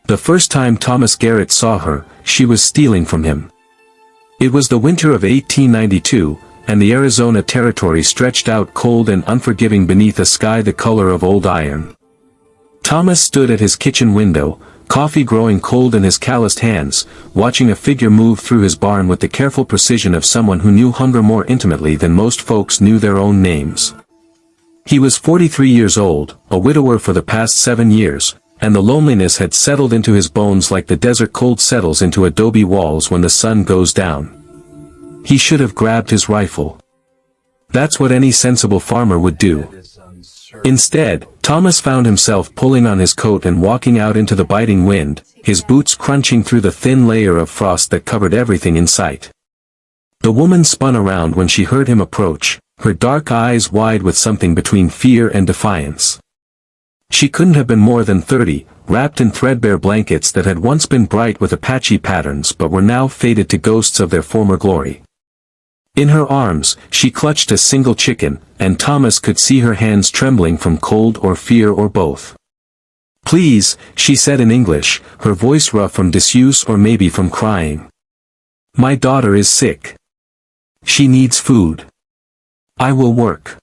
The first time Thomas Garrett saw her, she was stealing from him. It was the winter of 1892, and the Arizona Territory stretched out cold and unforgiving beneath a sky the color of old iron. Thomas stood at his kitchen window, coffee growing cold in his calloused hands, watching a figure move through his barn with the careful precision of someone who knew hunger more intimately than most folks knew their own names. He was 43 years old, a widower for the past 7 years, and the loneliness had settled into his bones like the desert cold settles into adobe walls when the sun goes down. He should have grabbed his rifle. That's what any sensible farmer would do. Instead, Thomas found himself pulling on his coat and walking out into the biting wind, his boots crunching through the thin layer of frost that covered everything in sight. The woman spun around when she heard him approach, her dark eyes wide with something between fear and defiance. She couldn't have been more than 30, wrapped in threadbare blankets that had once been bright with Apache patterns but were now faded to ghosts of their former glory. In her arms, she clutched a single chicken, and Thomas could see her hands trembling from cold or fear or both. "Please," she said in English, her voice rough from disuse or maybe from crying. "My daughter is sick. She needs food. I will work.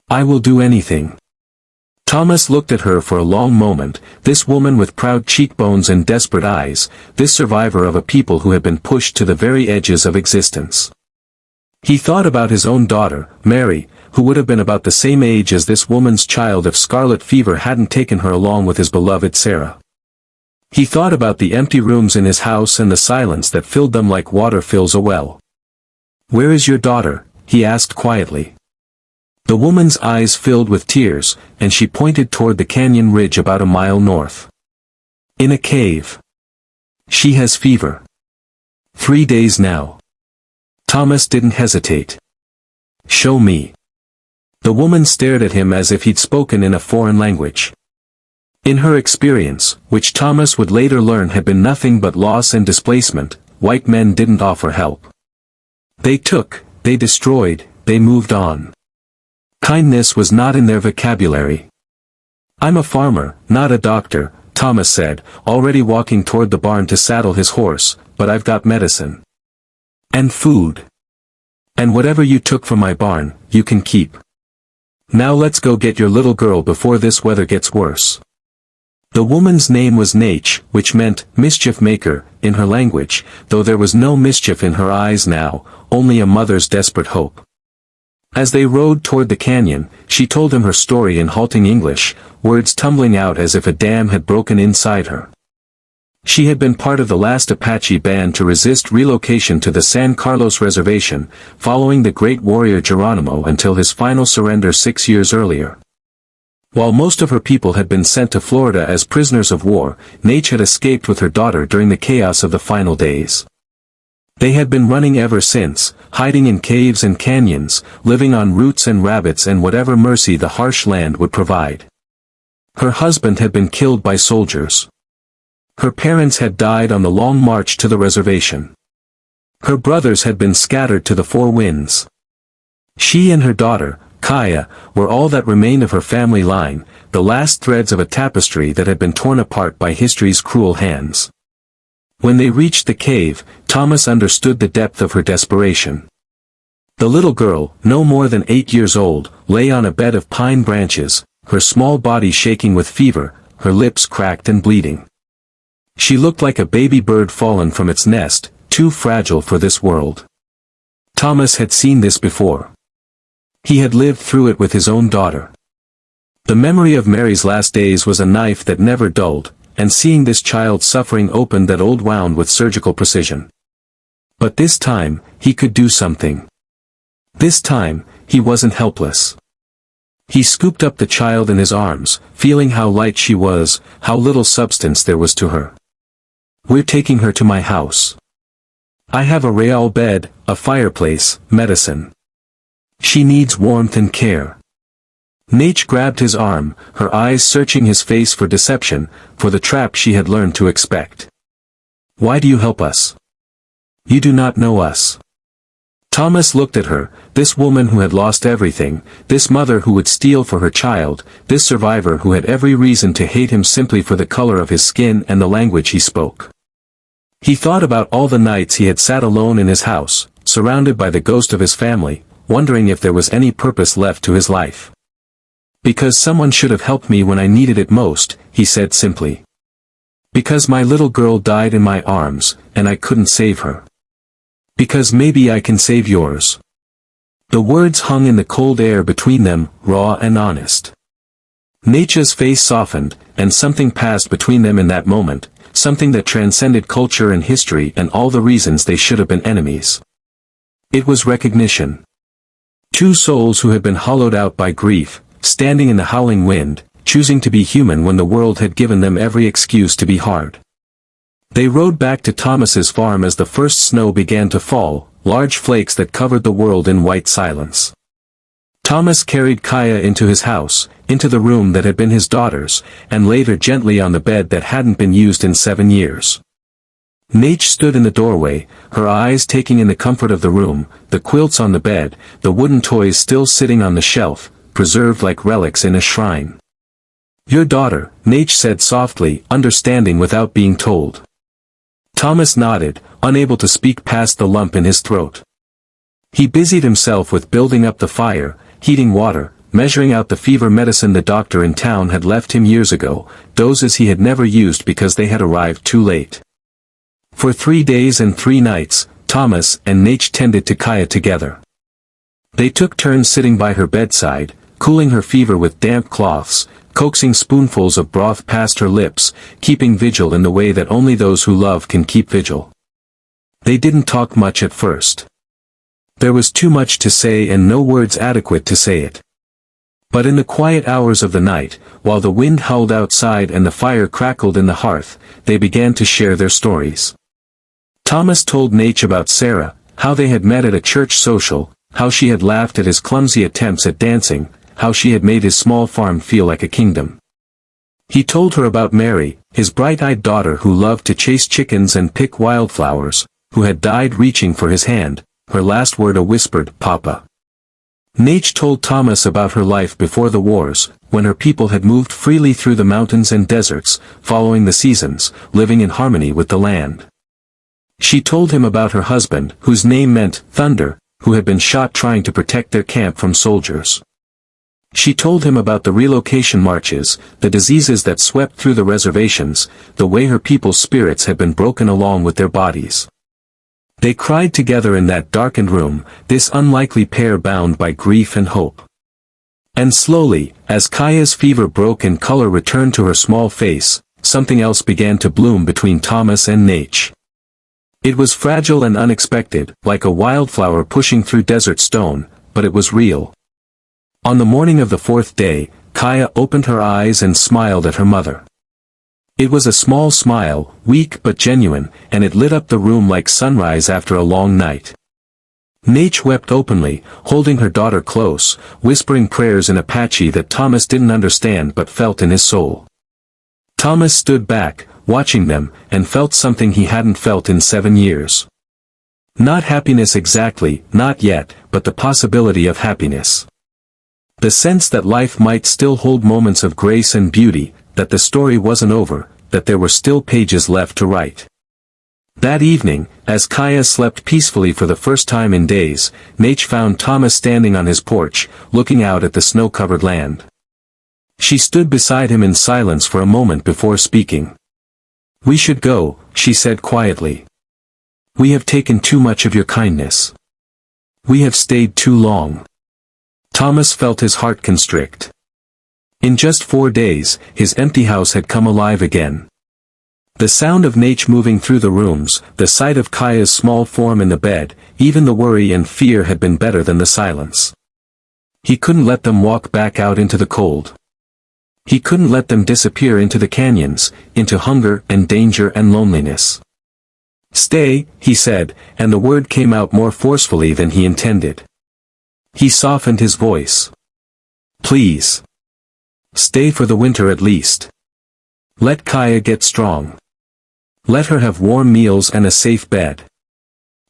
I will do anything." Thomas looked at her for a long moment, this woman with proud cheekbones and desperate eyes, this survivor of a people who had been pushed to the very edges of existence. He thought about his own daughter, Mary, who would have been about the same age as this woman's child if scarlet fever hadn't taken her along with his beloved Sarah. He thought about the empty rooms in his house and the silence that filled them like water fills a well. "Where is your daughter?" he asked quietly. The woman's eyes filled with tears, and she pointed toward the canyon ridge about a mile north. "In a cave. She has fever. 3 days now." Thomas didn't hesitate. "Show me." The woman stared at him as if he'd spoken in a foreign language. In her experience, which Thomas would later learn had been nothing but loss and displacement, white men didn't offer help. They took, they destroyed, they moved on. Kindness was not in their vocabulary. "I'm a farmer, not a doctor," Thomas said, already walking toward the barn to saddle his horse, "but I've got medicine. And food. And whatever you took from my barn, you can keep. Now let's go get your little girl before this weather gets worse." The woman's name was Naich, which meant, mischief maker, in her language, though there was no mischief in her eyes now, only a mother's desperate hope. As they rode toward the canyon, she told him her story in halting English, words tumbling out as if a dam had broken inside her. She had been part of the last Apache band to resist relocation to the San Carlos Reservation, following the great warrior Geronimo until his final surrender 6 years earlier. While most of her people had been sent to Florida as prisoners of war, Naich had escaped with her daughter during the chaos of the final days. They had been running ever since, hiding in caves and canyons, living on roots and rabbits and whatever mercy the harsh land would provide. Her husband had been killed by soldiers. Her parents had died on the long march to the reservation. Her brothers had been scattered to the four winds. She and her daughter, Kaya, were all that remained of her family line, the last threads of a tapestry that had been torn apart by history's cruel hands. When they reached the cave, Thomas understood the depth of her desperation. The little girl, no more than 8 years old, lay on a bed of pine branches, her small body shaking with fever, her lips cracked and bleeding. She looked like a baby bird fallen from its nest, too fragile for this world. Thomas had seen this before. He had lived through it with his own daughter. The memory of Mary's last days was a knife that never dulled, and seeing this child's suffering opened that old wound with surgical precision. But this time, he could do something. This time, he wasn't helpless. He scooped up the child in his arms, feeling how light she was, how little substance there was to her. "We're taking her to my house. I have a real bed, a fireplace, medicine. She needs warmth and care." Naich grabbed his arm, her eyes searching his face for deception, for the trap she had learned to expect. "Why do you help us? You do not know us." Thomas looked at her, this woman who had lost everything, this mother who would steal for her child, this survivor who had every reason to hate him simply for the color of his skin and the language he spoke. He thought about all the nights he had sat alone in his house, surrounded by the ghost of his family, wondering if there was any purpose left to his life. Because someone should have helped me when I needed it most, he said simply. Because my little girl died in my arms, and I couldn't save her. Because maybe I can save yours. The words hung in the cold air between them, raw and honest. Necha's face softened, and something passed between them in that moment, something that transcended culture and history and all the reasons they should have been enemies. It was recognition. Two souls who had been hollowed out by grief, standing in the howling wind, choosing to be human when the world had given them every excuse to be hard. They rode back to Thomas's farm as the first snow began to fall, large flakes that covered the world in white silence. Thomas carried Kaya into his house, into the room that had been his daughter's, and laid her gently on the bed that hadn't been used in 7 years. Necha stood in the doorway, her eyes taking in the comfort of the room, the quilts on the bed, the wooden toys still sitting on the shelf, preserved like relics in a shrine. "Your daughter," Necha said softly, understanding without being told. Thomas nodded, unable to speak past the lump in his throat. He busied himself with building up the fire, heating water, measuring out the fever medicine the doctor in town had left him years ago, doses he had never used because they had arrived too late. For 3 days and 3 nights, Thomas and Necha tended to Kaya together. They took turns sitting by her bedside, cooling her fever with damp cloths, coaxing spoonfuls of broth past her lips, keeping vigil in the way that only those who love can keep vigil. They didn't talk much at first. There was too much to say and no words adequate to say it. But in the quiet hours of the night, while the wind howled outside and the fire crackled in the hearth, they began to share their stories. Thomas told Necha about Sarah, how they had met at a church social, how she had laughed at his clumsy attempts at dancing, how she had made his small farm feel like a kingdom. He told her about Mary, his bright-eyed daughter who loved to chase chickens and pick wildflowers, who had died reaching for his hand, her last word a whispered, "Papa." Necha told Thomas about her life before the wars, when her people had moved freely through the mountains and deserts, following the seasons, living in harmony with the land. She told him about her husband, whose name meant thunder, who had been shot trying to protect their camp from soldiers. She told him about the relocation marches, the diseases that swept through the reservations, the way her people's spirits had been broken along with their bodies. They cried together in that darkened room, this unlikely pair bound by grief and hope. And slowly, as Kaya's fever broke and color returned to her small face, something else began to bloom between Thomas and Necha. It was fragile and unexpected, like a wildflower pushing through desert stone, but it was real. On the morning of the 4th day, Kaya opened her eyes and smiled at her mother. It was a small smile, weak but genuine, and it lit up the room like sunrise after a long night. Necha wept openly, holding her daughter close, whispering prayers in Apache that Thomas didn't understand but felt in his soul. Thomas stood back, watching them, and felt something he hadn't felt in 7 years. Not happiness exactly, not yet, but the possibility of happiness. The sense that life might still hold moments of grace and beauty, that the story wasn't over, that there were still pages left to write. That evening, as Kaya slept peacefully for the first time in days, Necha found Thomas standing on his porch, looking out at the snow-covered land. She stood beside him in silence for a moment before speaking. "We should go," she said quietly. "We have taken too much of your kindness. We have stayed too long." Thomas felt his heart constrict. In just 4 days, his empty house had come alive again. The sound of Necha moving through the rooms, the sight of Kaya's small form in the bed, even the worry and fear had been better than the silence. He couldn't let them walk back out into the cold. He couldn't let them disappear into the canyons, into hunger and danger and loneliness. "Stay," he said, and the word came out more forcefully than he intended. He softened his voice. "Please. Stay for the winter at least. Let Kaya get strong. Let her have warm meals and a safe bed.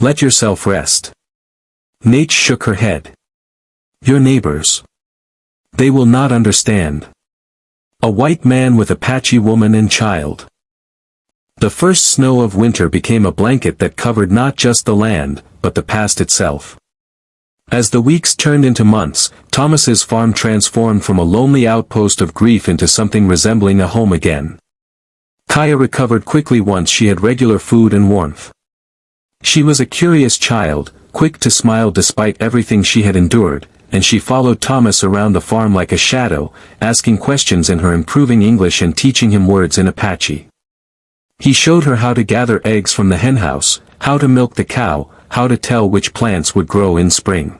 Let yourself rest. Nate shook her head. Your neighbors. They will not understand. A white man with Apache woman and child. The first snow of winter became a blanket that covered not just the land, but the past itself. As the weeks turned into months, Thomas's farm transformed from a lonely outpost of grief into something resembling a home again. Kaya recovered quickly once she had regular food and warmth. She was a curious child, quick to smile despite everything she had endured, and she followed Thomas around the farm like a shadow, asking questions in her improving English and teaching him words in Apache. He showed her how to gather eggs from the henhouse, how to milk the cow, how to tell which plants would grow in spring.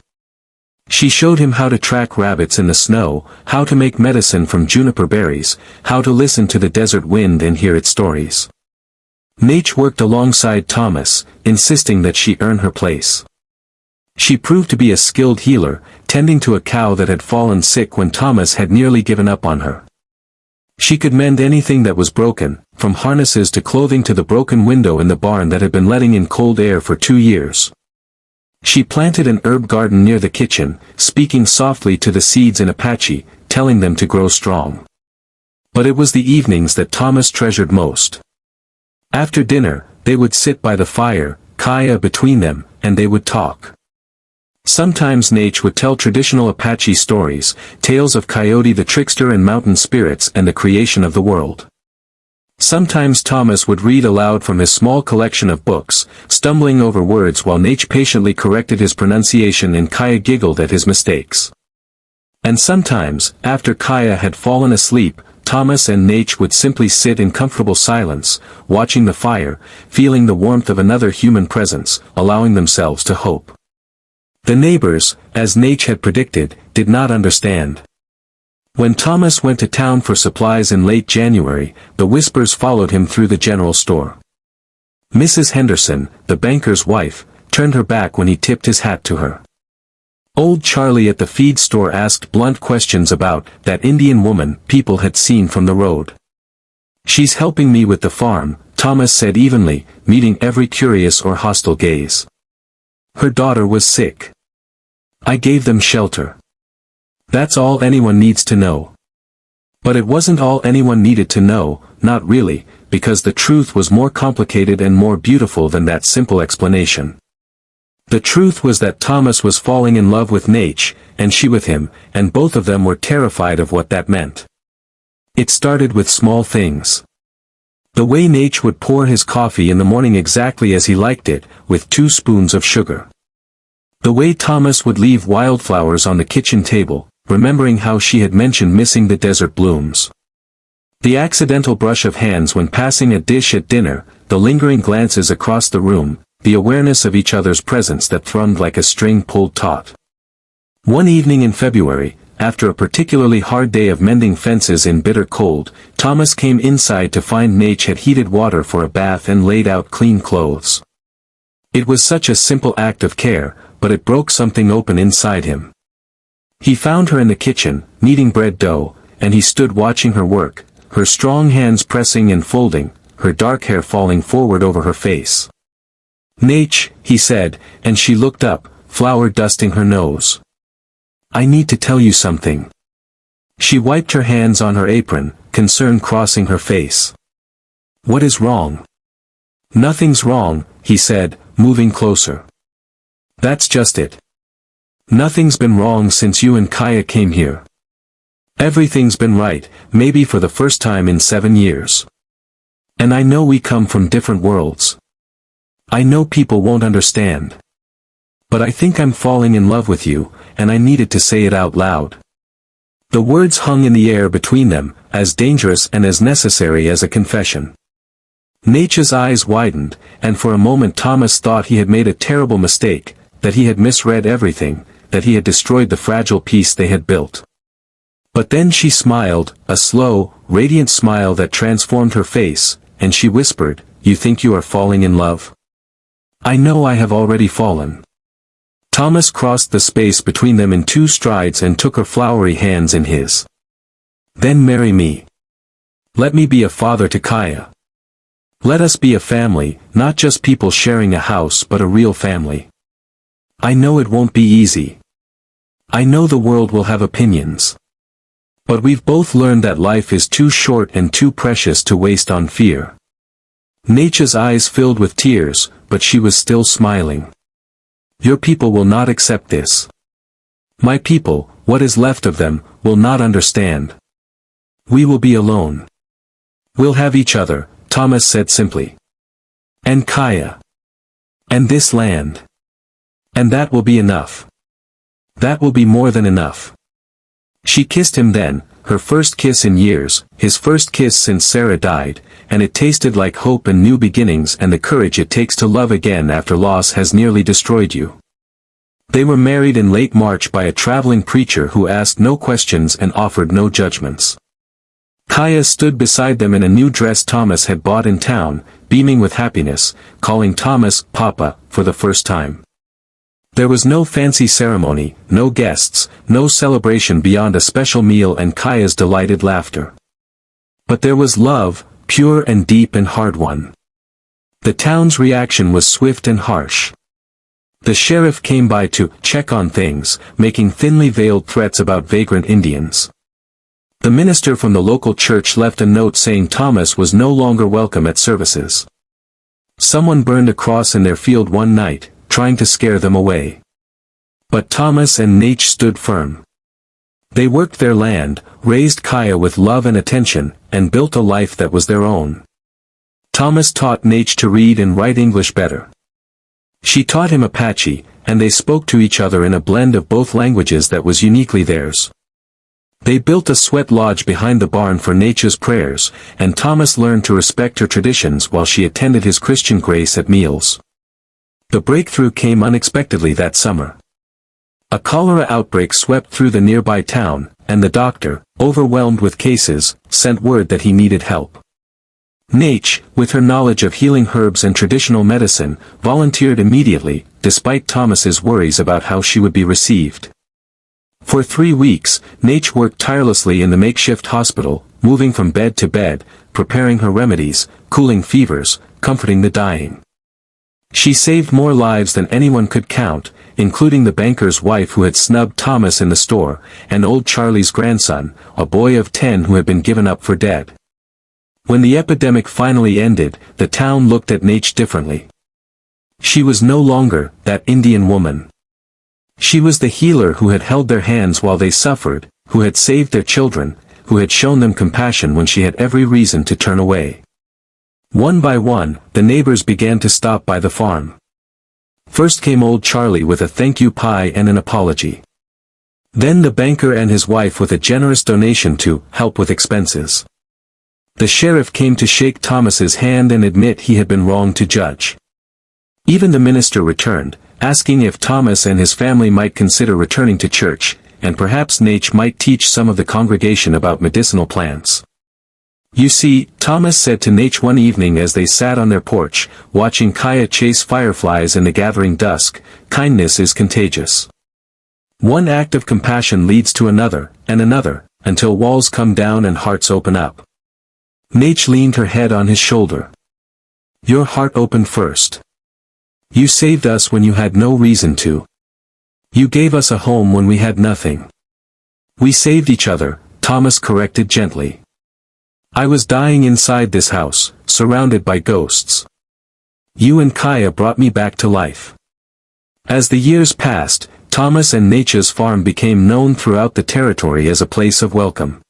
She showed him how to track rabbits in the snow, how to make medicine from juniper berries, how to listen to the desert wind and hear its stories. Nate worked alongside Thomas, insisting that she earn her place. She proved to be a skilled healer, tending to a cow that had fallen sick when Thomas had nearly given up on her. She could mend anything that was broken, from harnesses to clothing to the broken window in the barn that had been letting in cold air for 2 years. She planted an herb garden near the kitchen, speaking softly to the seeds in Apache, telling them to grow strong. But it was the evenings that Thomas treasured most. After dinner, they would sit by the fire, Kaya between them, and they would talk. Sometimes Nate would tell traditional Apache stories, tales of Coyote the trickster and mountain spirits and the creation of the world. Sometimes Thomas would read aloud from his small collection of books, stumbling over words while Nate patiently corrected his pronunciation and Kaya giggled at his mistakes. And sometimes, after Kaya had fallen asleep, Thomas and Nate would simply sit in comfortable silence, watching the fire, feeling the warmth of another human presence, allowing themselves to hope. The neighbors, as Nate had predicted, did not understand. When Thomas went to town for supplies in late January, the whispers followed him through the general store. Mrs. Henderson, the banker's wife, turned her back when he tipped his hat to her. Old Charlie at the feed store asked blunt questions about that Indian woman people had seen from the road. She's helping me with the farm, Thomas said evenly, meeting every curious or hostile gaze. Her daughter was sick. I gave them shelter. That's all anyone needs to know. But it wasn't all anyone needed to know, not really, because the truth was more complicated and more beautiful than that simple explanation. The truth was that Thomas was falling in love with Nate, and she with him, and both of them were terrified of what that meant. It started with small things. The way Nate would pour his coffee in the morning exactly as he liked it, with 2 spoons of sugar. The way Thomas would leave wildflowers on the kitchen table, remembering how she had mentioned missing the desert blooms. The accidental brush of hands when passing a dish at dinner, the lingering glances across the room, the awareness of each other's presence that thrummed like a string pulled taut. One evening in February, after a particularly hard day of mending fences in bitter cold, Thomas came inside to find Nate had heated water for a bath and laid out clean clothes. It was such a simple act of care, but it broke something open inside him. He found her in the kitchen, kneading bread dough, and he stood watching her work, her strong hands pressing and folding, her dark hair falling forward over her face. Nate, he said, and she looked up, flour dusting her nose. I need to tell you something. She wiped her hands on her apron, concern crossing her face. What is wrong? Nothing's wrong, he said, moving closer. That's just it. Nothing's been wrong since you and Kaya came here. Everything's been right, maybe for the first time in 7 years. And I know we come from different worlds. I know people won't understand. But I think I'm falling in love with you, and I needed to say it out loud. The words hung in the air between them, as dangerous and as necessary as a confession. Nate's eyes widened, and for a moment Thomas thought he had made a terrible mistake, that he had misread everything, that he had destroyed the fragile peace they had built. But then she smiled, a slow, radiant smile that transformed her face, and she whispered, "You think you are falling in love? I know I have already fallen." Thomas crossed the space between them in 2 strides and took her floury hands in his. Then marry me. Let me be a father to Kaya. Let us be a family, not just people sharing a house but a real family. I know it won't be easy. I know the world will have opinions. But we've both learned that life is too short and too precious to waste on fear." Nature's eyes filled with tears, but she was still smiling. "Your people will not accept this. My people, what is left of them, will not understand. We will be alone. We'll have each other," Thomas said simply. "And Kaya. And this land. And that will be enough. That will be more than enough." She kissed him then, her first kiss in years, his first kiss since Sarah died, and it tasted like hope and new beginnings and the courage it takes to love again after loss has nearly destroyed you. They were married in late March by a traveling preacher who asked no questions and offered no judgments. Kaya stood beside them in a new dress Thomas had bought in town, beaming with happiness, calling Thomas Papa for the first time. There was no fancy ceremony, no guests, no celebration beyond a special meal and Kaya's delighted laughter. But there was love, pure and deep and hard won. The town's reaction was swift and harsh. The sheriff came by to check on things, making thinly veiled threats about vagrant Indians. The minister from the local church left a note saying Thomas was no longer welcome at services. Someone burned a cross in their field one night, trying to scare them away. But Thomas and Nate stood firm. They worked their land, raised Kaya with love and attention, and built a life that was their own. Thomas taught Nate to read and write English better. She taught him Apache, and they spoke to each other in a blend of both languages that was uniquely theirs. They built a sweat lodge behind the barn for Nature's prayers, and Thomas learned to respect her traditions while she attended his Christian grace at meals. The breakthrough came unexpectedly that summer. A cholera outbreak swept through the nearby town, and the doctor, overwhelmed with cases, sent word that he needed help. Nate, with her knowledge of healing herbs and traditional medicine, volunteered immediately, despite Thomas's worries about how she would be received. For 3 weeks, Nate worked tirelessly in the makeshift hospital, moving from bed to bed, preparing her remedies, cooling fevers, comforting the dying. She saved more lives than anyone could count, including the banker's wife who had snubbed Thomas in the store, and old Charlie's grandson, a boy of 10 who had been given up for dead. When the epidemic finally ended, the town looked at Nate differently. She was no longer that Indian woman. She was the healer who had held their hands while they suffered, who had saved their children, who had shown them compassion when she had every reason to turn away. One by one, the neighbors began to stop by the farm. First came old Charlie with a thank you pie and an apology. Then the banker and his wife with a generous donation to help with expenses. The sheriff came to shake Thomas's hand and admit he had been wrong to judge. Even the minister returned, asking if Thomas and his family might consider returning to church, and perhaps Nate might teach some of the congregation about medicinal plants. "You see," Thomas said to Nate one evening as they sat on their porch, watching Kaya chase fireflies in the gathering dusk, "kindness is contagious. One act of compassion leads to another, and another, until walls come down and hearts open up." Nate leaned her head on his shoulder. "Your heart opened first. You saved us when you had no reason to. You gave us a home when we had nothing." "We saved each other," Thomas corrected gently. "I was dying inside this house, surrounded by ghosts. You and Kaya brought me back to life." As the years passed, Thomas and Nate's farm became known throughout the territory as a place of welcome.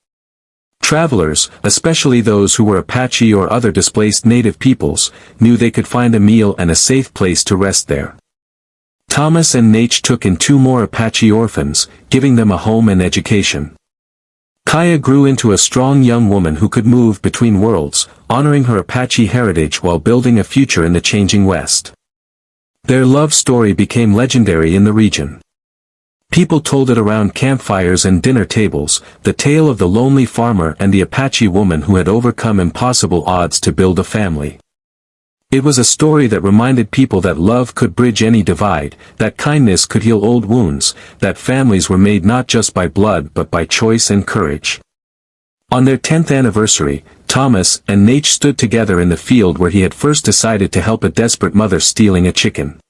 Travelers, especially those who were Apache or other displaced native peoples, knew they could find a meal and a safe place to rest there. Thomas and Nate took in 2 more Apache orphans, giving them a home and education. Kaya grew into a strong young woman who could move between worlds, honoring her Apache heritage while building a future in the changing West. Their love story became legendary in the region. People told it around campfires and dinner tables, the tale of the lonely farmer and the Apache woman who had overcome impossible odds to build a family. It was a story that reminded people that love could bridge any divide, that kindness could heal old wounds, that families were made not just by blood but by choice and courage. On their 10th anniversary, Thomas and Nate stood together in the field where he had first decided to help a desperate mother stealing a chicken.